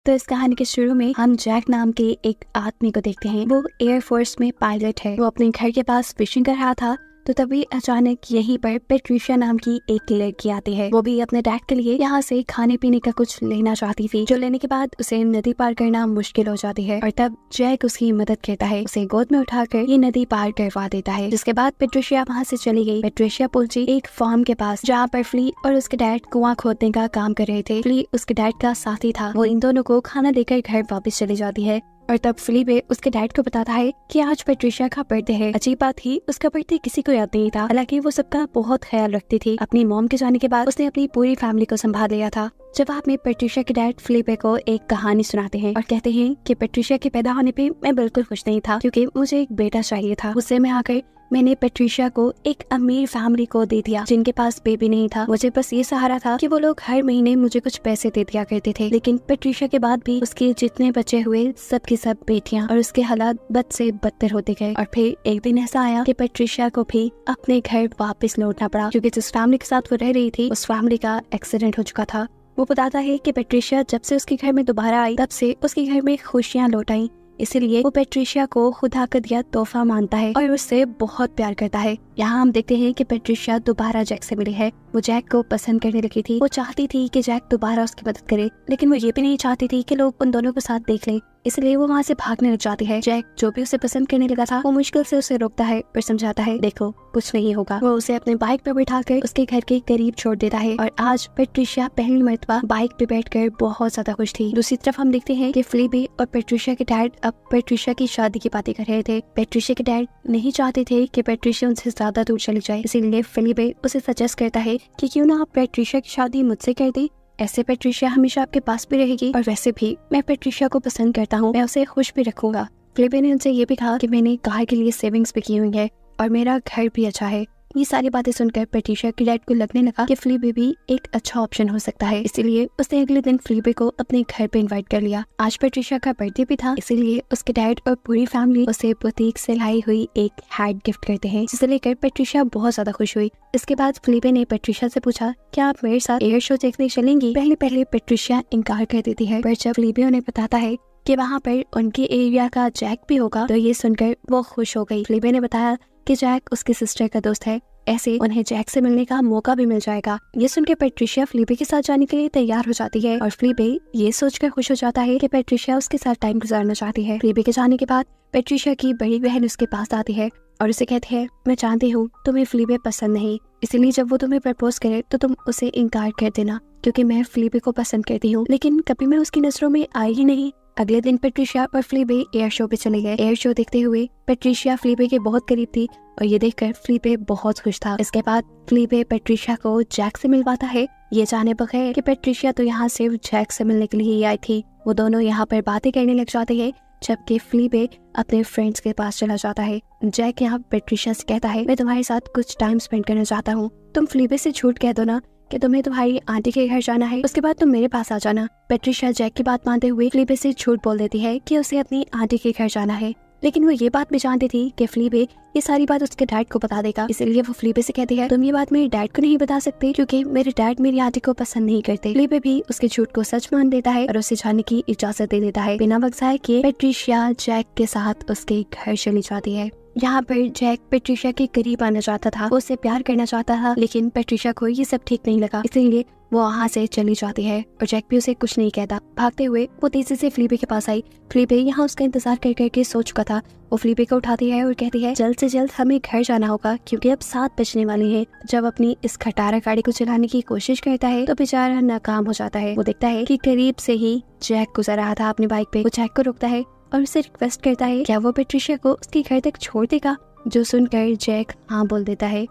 तो इस कहानी के शुरू में हम जैक नाम के एक आदमी को देखते हैं। वो एयरफोर्स में पायलट है। वो अपने घर के पास फिशिंग कर रहा था तो तभी अचानक यहीं पर पेट्रिशिया नाम की एक लड़की आती है। वो भी अपने डैड के लिए यहाँ से खाने पीने का कुछ लेना चाहती थी, जो लेने के बाद उसे नदी पार करना मुश्किल हो जाती है और तब जैक उसकी मदद करता है। उसे गोद में उठाकर ये नदी पार करवा देता है, जिसके बाद पेट्रिशिया वहाँ से चली गई। पेट्रिशिया पहुंची एक फार्म के पास जहाँ पर फ्ली और उसके डैड कुआं खोदने का काम कर रहे थे। फ्ली उसके डैड का साथी था। वो इन दोनों को खाना देकर घर वापस चली जाती है और तब फिलिपे उसके डैड को बताता है कि आज पेट्रिशिया का बर्थडे है। अजीब बात ही, उसका बर्थडे किसी को याद नहीं था। हालांकि वो सबका बहुत ख्याल रखती थी। अपनी मॉम के जाने के बाद उसने अपनी पूरी फैमिली को संभाल लिया था। जवाब में पेट्रिशिया के डैड फिलिपे को एक कहानी सुनाते हैं और कहते हैं कि पेट्रिशिया के पैदा होने पे मैं बिल्कुल खुश नहीं था, क्योंकि मुझे एक बेटा चाहिए था। गुस्से में आकर मैंने पेट्रिशिया को एक अमीर फैमिली को दे दिया जिनके पास बेबी नहीं था। मुझे बस ये सहारा था कि वो लोग हर महीने मुझे कुछ पैसे दे दिया करते थे। लेकिन पेट्रिशिया के बाद भी उसके जितने बच्चे हुए सब की सब बेटियां, और उसके हालात बद से बदतर होते गए। और फिर एक दिन ऐसा आया कि पेट्रिशिया को भी अपने घर वापस लौटना पड़ा, क्योंकि जिस फैमिली के साथ वो रह रही थी उस फैमिली का एक्सीडेंट हो चुका था। वो बताता है कि पेट्रिशिया जब से उसके घर में दोबारा आई तब से उसके घर में खुशियां लौट आई। इसीलिए वो पेट्रिशिया को खुदा का दिया तोहफा मानता है और उससे बहुत प्यार करता है। यहाँ हम देखते हैं कि पेट्रिशिया दोबारा जैक से मिली है। वो जैक को पसंद करने लगी थी। वो चाहती थी कि जैक दोबारा उसकी मदद करे, लेकिन वो ये भी नहीं चाहती थी कि लोग उन दोनों को साथ देख लें। इसलिए वो वहाँ से भागने लग जाती है। जैक जो भी उसे पसंद करने लगा था वो मुश्किल से उसे रोकता है और समझाता है, देखो कुछ नहीं होगा। वो उसे अपने बाइक पर बिठाकर उसके घर के करीब छोड़ देता है और आज पेट्रिशिया पहली मर्तबा बाइक पे बैठकर बहुत ज्यादा खुश थी। दूसरी तरफ हम देखते हैं कि फिलिपे और पेट्रिशिया के डैड अब पेट्रिशिया की शादी की बातें कर रहे थे। पेट्रिशिया के डैड नहीं चाहते थे कि पेट्रिशिया उनसे ज्यादा दूर चली जाए, इसीलिए फिलिपे उसे सजेस्ट करता है कि क्यों ना आप पेट्रिशिया की शादी मुझसे कर दे। ऐसे पेट्रिशिया हमेशा आपके पास भी रहेगी और वैसे भी मैं पेट्रिशिया को पसंद करता हूँ, मैं उसे खुश भी रखूंगा। फिलिपे ने उनसे ये भी कहा कि मैंने कार के लिए सेविंग्स भी की हुई है और मेरा घर भी अच्छा है। ये सारी बातें सुनकर पेट्रिशिया के डैड को लगने लगा कि फिलिपे भी एक अच्छा ऑप्शन हो सकता है। इसीलिए उसने अगले दिन फिलिपे को अपने घर पे इनवाइट कर लिया। आज पेट्रिशिया का बर्थडे भी था, इसीलिए उसके डैड और पूरी फैमिली उसे बुटीक से लाई हुई एक हैट गिफ्ट करते हैं, जिसे लेकर पेट्रिशिया बहुत ज्यादा खुश हुई। इसके बाद फिलिपे ने पेट्रिशिया से पूछा, क्या आप मेरे साथ एयर शो देखने चलेंगी? पहले पेट्रिशिया इनकार कर देती है, पर जब फिलिपे उन्हें बताता है कि वहाँ पर उनके एरिया का जैक भी होगा तो ये सुनकर वो खुश हो गई। फिलिपे ने बताया कि जैक उसकी सिस्टर का दोस्त है, ऐसे उन्हें जैक से मिलने का मौका भी मिल जाएगा। ये सुनकर पेट्रिशिया फिलिपे के साथ जाने के लिए तैयार हो जाती है और फिलिपे ये सोचकर खुश हो जाता है कि पेट्रिशिया उसके साथ टाइम गुजारना चाहती है। फिलिपे के जाने के बाद पेट्रिशिया की बड़ी बहन उसके पास आती है और उसे कहती है, मैं जानती हूँ तुम्हें फिलिपे पसंद नहीं, इसीलिए जब वो तुम्हें प्रपोज करे तो तुम उसे इनकार कर देना, क्योंकि मैं फिलिपे को पसंद करती हूँ। लेकिन कभी मैं उसकी नजरों में आई ही नहीं। अगले दिन पेट्रिशिया और फिलिपे एयर शो पे चले गए। एयर शो देखते हुए पेट्रिशिया फिलिपे के बहुत करीब थी और ये देखकर फिलिपे बहुत खुश था। इसके बाद फिलिपे पेट्रिशिया को जैक से मिलवाता है, ये जाने बगैर कि पेट्रिशिया तो यहाँ सिर्फ जैक से मिलने के लिए ही आई थी। वो दोनों यहाँ पर बातें करने लग जाते हैं, जबकि फिलिपे अपने फ्रेंड्स के पास चला जाता है। जैक यहाँ पेट्रिशिया से कहता है, मैं तुम्हारे साथ कुछ टाइम स्पेंड करना चाहता हूँ, तुम फिलिपे से झूठ कह दो ना कि तुम्हें तुम्हारी आंटी के घर जाना है, उसके बाद तुम मेरे पास आ जाना। पेट्रिशिया जैक की बात मानते हुए फिलिपे से झूठ बोल देती है कि उसे अपनी आंटी के घर जाना है, लेकिन वो ये बात भी जानती थी कि फिलिपे ये सारी बात उसके डैड को बता देगा। इसलिए वो फिलिपे से कहती है, तुम ये बात मेरे डैड को नहीं बता सकते क्योंकि मेरे डैड मेरी आंटी को पसंद नहीं करते। फिलिपे भी उसके झूठ को सच मान देता है और उसे जाने की इजाजत दे देता है। बिना वक्त ज़ाये किए पेट्रिशिया जैक के साथ उसके घर चली जाती है। यहाँ पर जैक पेट्रिशिया के करीब आना चाहता था, वो उसे प्यार करना चाहता था, लेकिन पेट्रिशिया को ये सब ठीक नहीं लगा, इसलिए वो वहाँ से चली जाती है और जैक भी उसे कुछ नहीं कहता। भागते हुए वो तेजी से फिलिपे के पास आई। फिलिपे यहाँ उसका इंतजार कर करके सो चुका था। वो फिलिपे को उठाती है और कहती है, जल्द से जल्द हमें घर जाना होगा क्योंकि अब 7 बजने वाले हैं। जब अपनी इस खटारा गाड़ी को चलाने की कोशिश करता है तो बेचारा नाकाम हो जाता है। वो देखता है कि करीब से ही जैक गुजर रहा था अपनी बाइक पे। वो जैक को रोकता है और उसे रिक्वेस्ट करता है क्या वो पेट्रिशिया को उसके घर तक छोड़ देगा, जो सुनकर जैक हाँ बोल देता है।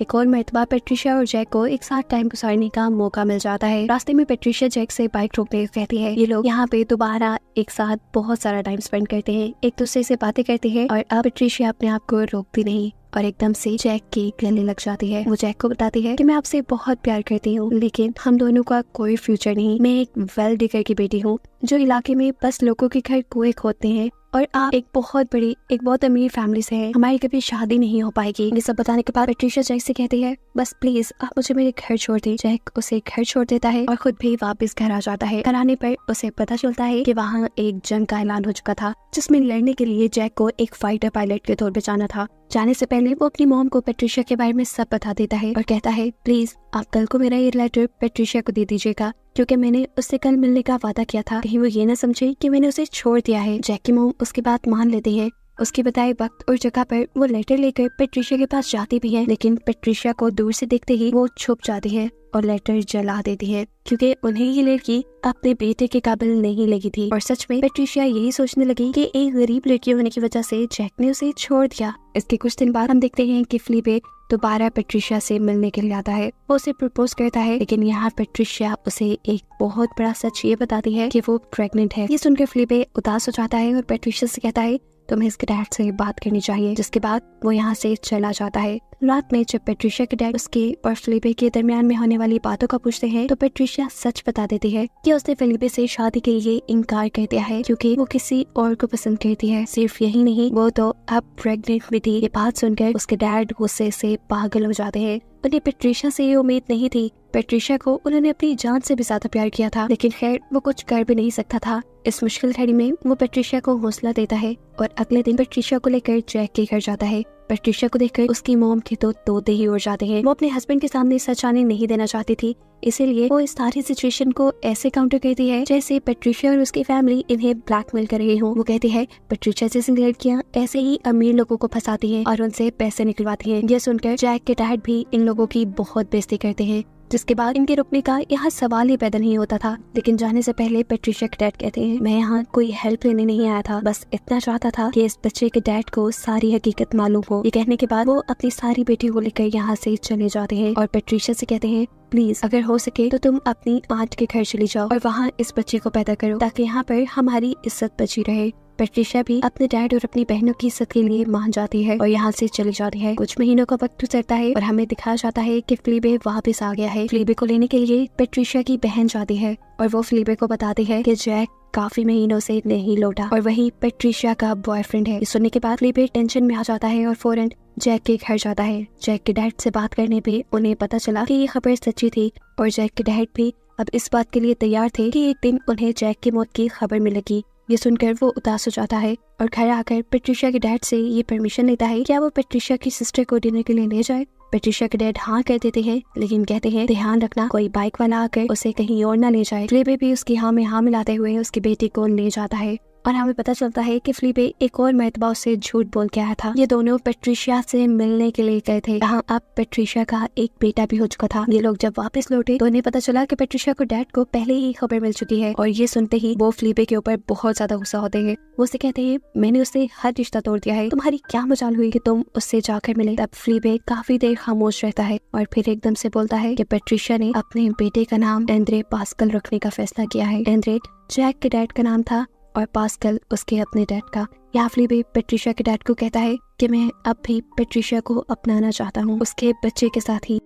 एक और मर्तबा पेट्रिशिया और जैक को एक साथ टाइम गुजारने का मौका मिल जाता है। रास्ते में पेट्रिशिया जैक से बाइक रोकते कहती है, ये लोग यहाँ पे दोबारा एक साथ बहुत सारा टाइम स्पेंड करते हैं, एक दूसरे से बातें करते हैं और अब पेट्रिशिया अपने आप को रोकती नहीं और एकदम से जैक की गले लग जाती है। वो जैक को बताती है कि मैं आपसे बहुत प्यार करती हूँ, लेकिन हम दोनों का कोई फ्यूचर नहीं। मैं एक वेल डिगर की बेटी हूँ जो इलाके में बस लोगों के घर कुएं खोदते हैं और आप एक बहुत अमीर फैमिली से हैं। हमारी कभी शादी नहीं हो पाएगी। ये सब बताने के बाद पेट्रिशिया जैक से कहती है, बस प्लीज आप मुझे मेरे घर छोड़ दें। जैक उसे घर छोड़ देता है और खुद भी वापस घर आ जाता है। घर आने पर उसे पता चलता है कि वहाँ एक जंग का ऐलान हो चुका था, जिसमें लड़ने के लिए जैक को एक फाइटर पायलट के तौर पे जाना था। जाने से पहले वो अपनी मॉम को पेट्रिशिया के बारे में सब बता देता है और कहता है प्लीज आप कल को मेरा ये लेटर पेट्रिशिया को दे दीजिएगा, क्योंकि मैंने उससे कल मिलने का वादा किया था। कहीं वो ये न समझे कि मैंने उसे छोड़ दिया है। जैक की मॉम उसकी बात मान लेती है। उसके बताए वक्त और जगह पर वो लेटर लेकर पेट्रिशिया के पास जाती भी है, लेकिन पेट्रिशिया को दूर से देखते ही वो छुप जाती है और लेटर जला देती है, क्योंकि उन्हें ये लड़की अपने बेटे के काबिल नहीं लगी थी। और सच में पेट्रिशिया यही सोचने लगी कि एक गरीब लड़की होने की वजह से जैक ने उसे छोड़ दिया। इसके कुछ दिन बाद हम देखते हैं कि फिलिपे दोबारा पेट्रिशिया से मिलने के लिए आता है। वो उसे प्रपोज करता है, लेकिन यहाँ पेट्रिशिया उसे एक बहुत बड़ा सच ये बताती है कि वो प्रेग्नेंट है। ये सुनकर फिलिपे उदास हो जाता है और पेट्रिशिया से कहता है तुम्हें इसके डैड से बात करनी चाहिए, जिसके बाद वो यहाँ से चला जाता है। रात में जब पेट्रिशिया के डैड उसके और फिलिपे के दरमियान में होने वाली बातों का पूछते हैं, तो पेट्रिशिया सच बता देती है कि उसने फिलिपे से शादी के लिए इनकार कर दिया है, क्योंकि वो किसी और को पसंद करती है। सिर्फ यही नहीं, वो तो अब प्रेग्नेंट भी थी। ये बात सुनकर उसके डैड गुस्से से पागल हो जाते हैं। उन्हें पेट्रिशिया से ये उम्मीद नहीं थी। पेट्रिशिया को उन्होंने अपनी जान से भी ज्यादा प्यार किया था, लेकिन खैर वो कुछ कर भी नहीं सकता था। इस मुश्किल घड़ी में वो पेट्रिशिया को हौसला देता है और अगले दिन पेट्रिशिया को लेकर जैक के घर जाता है। पेट्रिशिया को देखकर उसकी मॉम के तो तोते ही उड़ जाते हैं। वो अपने हस्बैंड के सामने सच आने नहीं देना चाहती थी, इसीलिए वो इस सारी सिचुएशन को ऐसे काउंटर करती है जैसे पेट्रिशिया और उसकी फैमिली इन्हें ब्लैकमेल कर रही हो। वो कहती है पेट्रिशिया जैसी लड़कियां ऐसे ही अमीर लोगों को फंसाती हैं और उनसे पैसे निकलवाती हैं। ये सुनकर जैक के डैड भी इन लोगों की बहुत बेइज्जती करते हैं, जिसके बाद इनके रुकने का यहाँ सवाल ही पैदा नहीं होता था। लेकिन जाने से पहले पेट्रिशिया के डैड कहते हैं मैं यहाँ कोई हेल्प लेने नहीं आया था, बस इतना चाहता था कि इस बच्चे के डैड को सारी हकीकत मालूम हो। ये कहने के बाद वो अपनी सारी बेटी को लेकर यहाँ से चले जाते हैं और पेट्रिशिया से कहते हैं प्लीज अगर हो सके तो तुम अपनी आंट के घर चली जाओ और वहाँ इस बच्चे को पैदा करो, ताकि यहाँ पर हमारी इज्जत बची रहे। पेट्रिशिया भी अपने डैड और अपनी बहनों की इज्जत के लिए मान जाती है और यहाँ से चली जाती है। कुछ महीनों का वक्त गुजरता है और हमें दिखाया जाता है कि फिलिपे वापस आ गया है। फिलिपे को लेने के लिए पेट्रिशिया की बहन जाती है और वो फिलिपे को बताती है कि जैक काफी महीनों से नहीं लौटा और वही पेट्रिशिया का बॉयफ्रेंड है। सुनने के बाद फिलिपे टेंशन में आ जाता है और फौरन जैक के घर जाता है। जैक के डैड से बात करने पे उन्हें पता चला कि ये खबर सच्ची थी और जैक के डैड भी अब इस बात के लिए तैयार थे कि एक दिन उन्हें जैक की मौत की खबर मिलेगी। ये सुनकर वो उदास हो जाता है और घर आकर पेट्रिशिया के डैड से ये परमिशन लेता है क्या वो पेट्रिशिया की सिस्टर को डिनर के लिए ले जाए। पेट्रिशिया के डैड हाँ कह देते हैं, लेकिन कहते हैं ध्यान रखना कोई बाइक वाला आकर उसे कहीं और ना ले जाए। फिलिपे भी उसकी हाँ में हाँ मिलाते हुए उसकी बेटी को ले जाता है और हमें पता चलता है कि फिलिपे एक और मर्तबा उससे झूठ बोल के आया था। ये दोनों पेट्रिशिया से मिलने के लिए गए थे। यहाँ अब पेट्रिशिया का एक बेटा भी हो चुका था। ये लोग जब वापस लौटे तो उन्हें पता चला कि पेट्रिशिया को डैड को पहले ही खबर मिल चुकी है और ये सुनते ही वो फिलिपे के ऊपर बहुत ज्यादा गुस्सा होते हैं। वो उसे कहते हैं मैंने उससे हर रिश्ता तोड़ दिया है, तुम्हारी क्या मजाल हुई कि तुम उससे जाकर मिले। तब फिलिपे काफी देर खामोश रहता है और फिर एकदम से बोलता है कि पेट्रिशिया ने अपने बेटे का नाम एंड्रे पास्कल रखने का फैसला किया है। एंड्रे जैक के डैड का नाम था और पास्कल उसके अपने डैड का। यहाँ फिलिपे पेट्रिशिया के डैड को कहता है कि मैं अब भी पेट्रिशिया को अपनाना चाहता हूँ उसके बच्चे के साथ ही।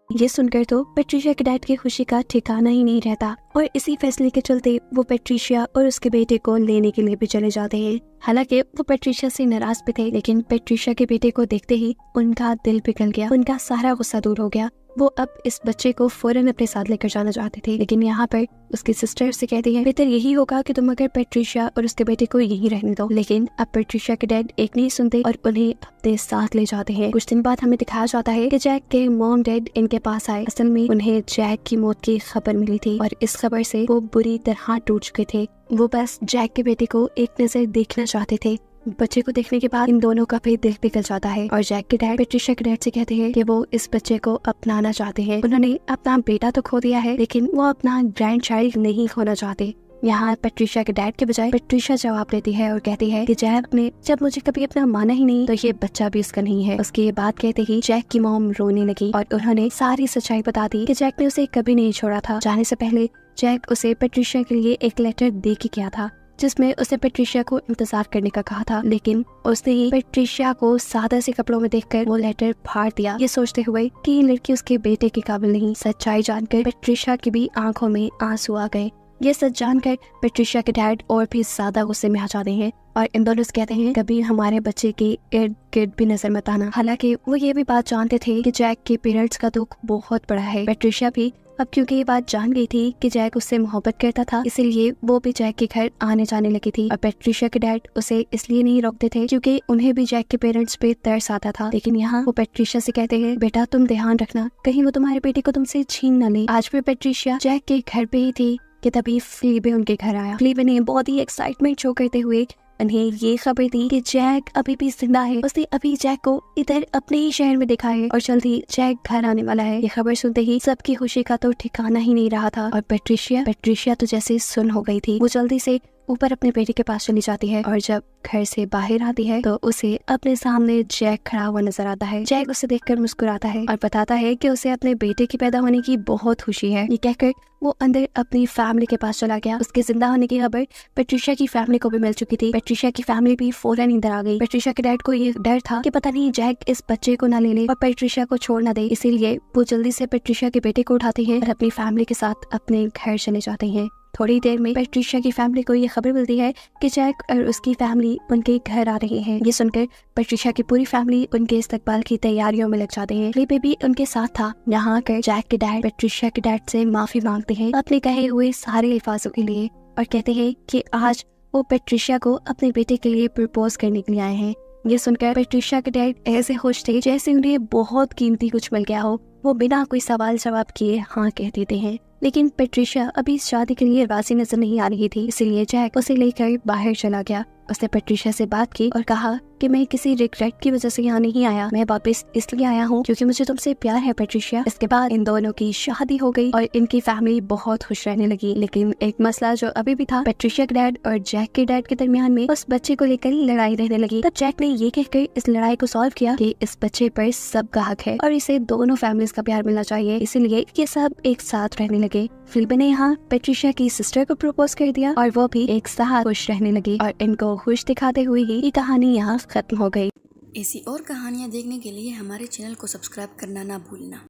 ये सुनकर तो पेट्रिशिया के डैड की खुशी का ठिकाना ही नहीं रहता और इसी फैसले के चलते वो पेट्रिशिया और उसके बेटे को लेने के लिए भी चले जाते हैं। हालांकि वो पेट्रिशिया से नाराज भी थे, लेकिन पेट्रिशिया के बेटे को देखते ही उनका दिल पिघल गया, उनका सारा गुस्सा दूर हो गया। वो अब इस बच्चे को फौरन अपने साथ लेकर जाना चाहते थे, लेकिन यहाँ पर उसकी सिस्टर से कहती है बेहतर यही होगा कि तुम अगर पेट्रिशिया और उसके बेटे को यहीं रहने दो। लेकिन अब पेट्रिशिया के डैड एक नहीं सुनते और उन्हें अपने साथ ले जाते हैं। कुछ दिन बाद हमें दिखाया जाता है कि जैक के मॉम डैड इनके पास आए। असल में उन्हें जैक की मौत की खबर मिली थी और इस खबर से वो बुरी तरह टूट चुके थे। वो बस जैक के बेटे को एक नजर देखना चाहते थे। बच्चे को देखने के बाद इन दोनों का भी दिल पिघल जाता है और जैक के डैड पेट्रिशिया के डैड से कहते हैं कि वो इस बच्चे को अपनाना चाहते हैं। उन्होंने अपना बेटा तो खो दिया है, लेकिन वो अपना ग्रैंड चाइल्ड नहीं खोना चाहते। यहाँ पेट्रिशिया के डैड के बजाय पेट्रिशिया जवाब देती है और कहती है कि जैक ने जब मुझे कभी अपना माना ही नहीं तो ये बच्चा भी उसका नहीं है। उसकी ये बात कहते ही जैक की मॉम रोने लगी और उन्होंने सारी सच्चाई बता दी कि जैक ने उसे कभी नहीं छोड़ा था। जाने से पहले जैक उसे पेट्रिशिया के लिए एक लेटर दे के गया था, जिसमें उसे पेट्रिशिया को इंतजार करने का कहा था, लेकिन उसने ही पेट्रिशिया को सादा से कपड़ों में देखकर वो लेटर फाड़ दिया, ये सोचते हुए कि ये लड़की उसके बेटे के काबिल नहीं। सच्चाई जानकर पेट्रिशिया की भी आंखों में आंसू आ गए ये सच जानकर पेट्रिशिया के डैड और भी ज्यादा गुस्से में आ जाते हैं और इन दोनों से कहते हैं कभी हमारे बच्चे के इर्द गिर्द भी नजर मत आना। हालांकि वो ये भी बात जानते थे कि जैक के पेरेंट्स का दुख बहुत बड़ा है। पेट्रिशिया भी अब क्योंकि ये बात जान गई थी कि जैक उससे मोहब्बत करता था, इसीलिए वो भी जैक के घर आने जाने लगी थी। और पेट्रिशिया के डैड उसे इसलिए नहीं रोकते थे क्योंकि उन्हें भी जैक के पेरेंट्स पे तरस आता था। लेकिन यहाँ वो पेट्रिशिया से कहते हैं बेटा तुम ध्यान रखना, कहीं वो तुम्हारे बेटे को तुमसे छीन न ले। आज भी पेट्रिशिया जैक के घर पे ही थी कि तभी फ्लीबे उनके घर आया। फ्लीबे ने बहुत ही एक्साइटमेंट शो करते हुए उन्हें ये खबर दी कि जैक अभी भी जिंदा है। उसने अभी जैक को इधर अपने ही शहर में देखा है और जल्दी जैक घर आने वाला है। ये खबर सुनते ही सबकी खुशी का तो ठिकाना ही नहीं रहा था और पेट्रिशिया तो जैसे सुन हो गई थी। वो जल्दी से ऊपर अपने बेटे के पास चली जाती है और जब घर से बाहर आती है तो उसे अपने सामने जैक खड़ा हुआ नजर आता है। जैक उसे देखकर मुस्कुराता है और बताता है कि उसे अपने बेटे के पैदा होने की बहुत खुशी है। ये कहकर वो अंदर अपनी फैमिली के पास चला गया। उसके जिंदा होने की खबर पेट्रिशिया की फैमिली को भी मिल चुकी थी। पेट्रिशिया की फैमिली भी फौरन इधर आ गई। पेट्रिशिया के डैड को ये डर था कि पता नहीं जैक इस बच्चे को ना ले ले और पेट्रिशिया को छोड़ ना दे, इसीलिए वो जल्दी से पेट्रिशिया के बेटे को उठाते हैं और अपनी फैमिली के साथ अपने घर चले जाते हैं। थोड़ी देर में पेट्रिशिया की फैमिली को ये खबर मिलती है कि जैक और उसकी फैमिली उनके घर आ रही है। ये सुनकर पेट्रिशिया की पूरी फैमिली उनके इस्तकबाल की तैयारियों में लग जाते हैं। फ्लीबे भी उनके साथ था। यहाँ आकर जैक के डैड पेट्रिशिया के डैड से माफी मांगते हैं अपने कहे हुए सारे अल्फाजों के लिए और कहते हैं कि आज वो पेट्रिशिया को अपने बेटे के लिए प्रपोज करने के लिए आए हैं। ये सुनकर पेट्रिशिया के डैड ऐसे खुश थे जैसे उन्हें बहुत कीमती कुछ मिल गया हो। वो बिना कोई सवाल जवाब किए हाँ कह देते हैं। लेकिन पेट्रिशिया अभी इस शादी के लिए राजी नजर नहीं आ रही थी, इसलिए जैक उसे लेकर बाहर चला गया। उसने पेट्रिशिया से बात की और कहा कि मैं किसी रिग्रेट की वजह से यहाँ नहीं आया, मैं वापस इसलिए आया हूँ क्योंकि मुझे तुमसे प्यार है पेट्रिशिया। इसके बाद इन दोनों की शादी हो गई और इनकी फैमिली बहुत खुश रहने लगी। लेकिन एक मसला जो अभी भी था पेट्रिशिया के डैड और जैक के डैड के दरमियान में, उस बच्चे को लेकर लड़ाई रहने लगी। तब जैक ने ये कहकर इस लड़ाई को सॉल्व किया कि इस बच्चे पर सबका हक है और इसे दोनों फैमिलीज का प्यार मिलना चाहिए, इसीलिए ये सब एक साथ रहने लगे। फ्लीबे ने यहाँ पेट्रिशिया की सिस्टर को प्रपोज कर दिया और वो भी एक साथ खुश रहने लगी और इनको खुश दिखाते हुए ही ये कहानी यहाँ खत्म हो गई। ऐसी और कहानियाँ देखने के लिए हमारे चैनल को सब्सक्राइब करना ना भूलना।